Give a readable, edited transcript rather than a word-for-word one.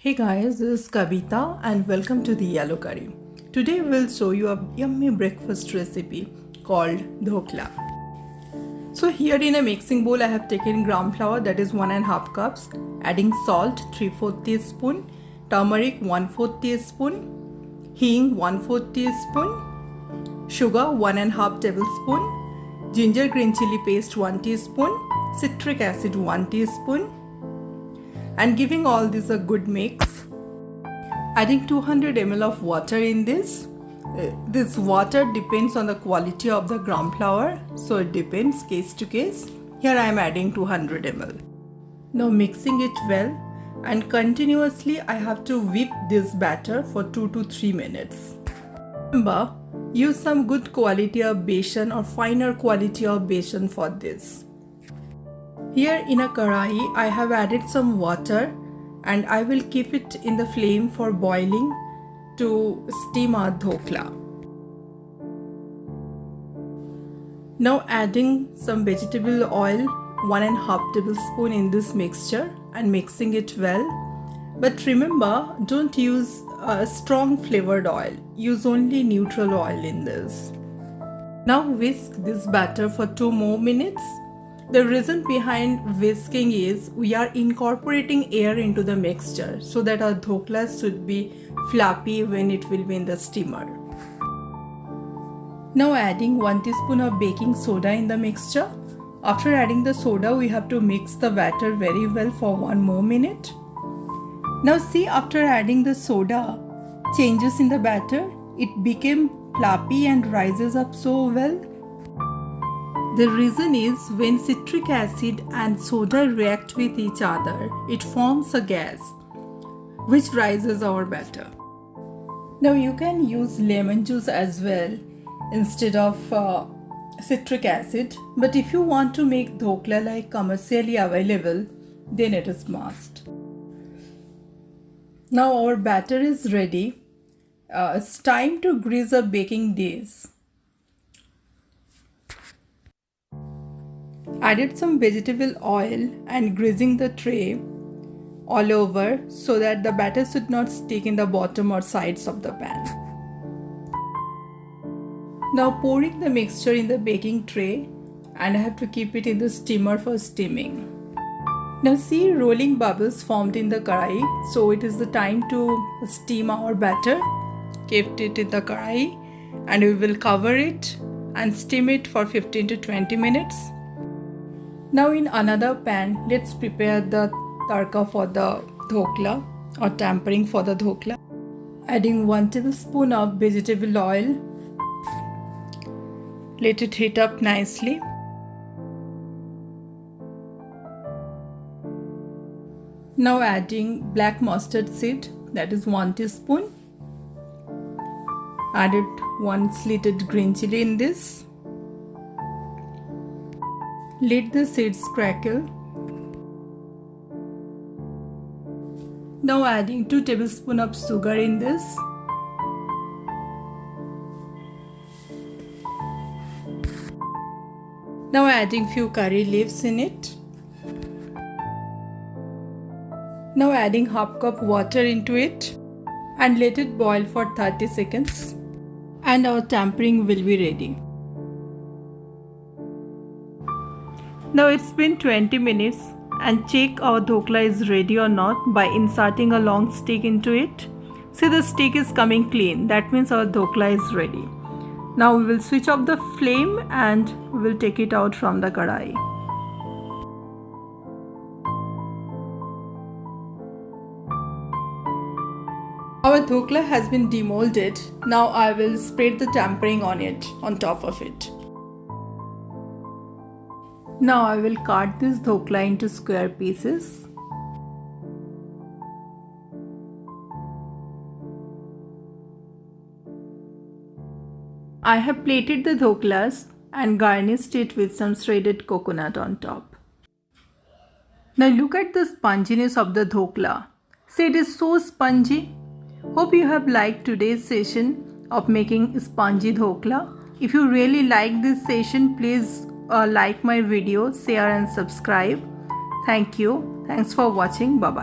Hey guys, this is Kavita and welcome to the Yellow Curry. Today we'll show you a yummy breakfast recipe called dhokla. So here in a mixing bowl I have taken gram flour, that is 1.5 cups, adding salt 3/4 teaspoon, turmeric 1/4 teaspoon, hing 1/4 teaspoon, sugar 1.5 tablespoon, ginger green chili paste 1 teaspoon, citric acid 1 teaspoon, and giving all this a good mix. Adding 200 ml of water in this. This water depends on the quality of the gram flour, so it depends case to case. Here I am adding 200 ml. Now mixing it well, and continuously I have to whip this batter for 2 to 3 minutes. Remember, use some good quality of besan or finer quality of besan for this. Here in a karai, I have added some water and I will keep it in the flame for boiling to steam our dhokla. Now adding some vegetable oil, 1.5 tablespoon in this mixture and mixing it well. But remember, don't use a strong flavored oil. Use only neutral oil in this. Now whisk this batter for 2 more minutes. The reason behind whisking is we are incorporating air into the mixture so that our dhokla should be fluffy when it will be in the steamer. Now adding 1 teaspoon of baking soda in the mixture. After adding the soda, we have to mix the batter very well for 1 more minute. Now see, after adding the soda, changes in the batter. It became fluffy and rises up so well. The reason is when citric acid and soda react with each other, it forms a gas which rises our batter. Now you can use lemon juice as well instead of citric acid, but if you want to make dhokla like commercially available, then it is must. Now our batter is ready. It's time to grease a baking dish. Added some vegetable oil and greasing the tray all over so that the batter should not stick in the bottom or sides of the pan. Now pouring the mixture in the baking tray, and I have to keep it in the steamer for steaming. Now see, rolling bubbles formed in the karai, so it is the time to steam our batter. Kept it in the karai and we will cover it and steam it for 15 to 20 minutes. Now in another pan, let's prepare the tadka for the dhokla or tempering for the dhokla. Adding 1 tablespoon of vegetable oil. Let it heat up nicely. Now adding black mustard seed, that is 1 teaspoon. Added 1 slitted green chili in this. Let the seeds crackle. Now adding 2 tablespoons of sugar in this. Now adding few curry leaves in it. Now adding half cup water into it and let it boil for 30 seconds and our tempering will be ready. Now it's been 20 minutes and check our dhokla is ready or not by inserting a long stick into it. See, the stick is coming clean. That means our dhokla is ready. Now we will switch off the flame and we will take it out from the karai. Our dhokla has been demolded. Now I will spread the tempering on it, on top of it. Now I will cut this dhokla into square pieces. I have plated the dhoklas and garnished it with some shredded coconut on top. Now look at the sponginess of the dhokla. See, it is so spongy. Hope you have liked today's session of making spongy dhokla. If you really like this session, please like my video, share and subscribe. Thank you. Thanks for watching. Bye bye.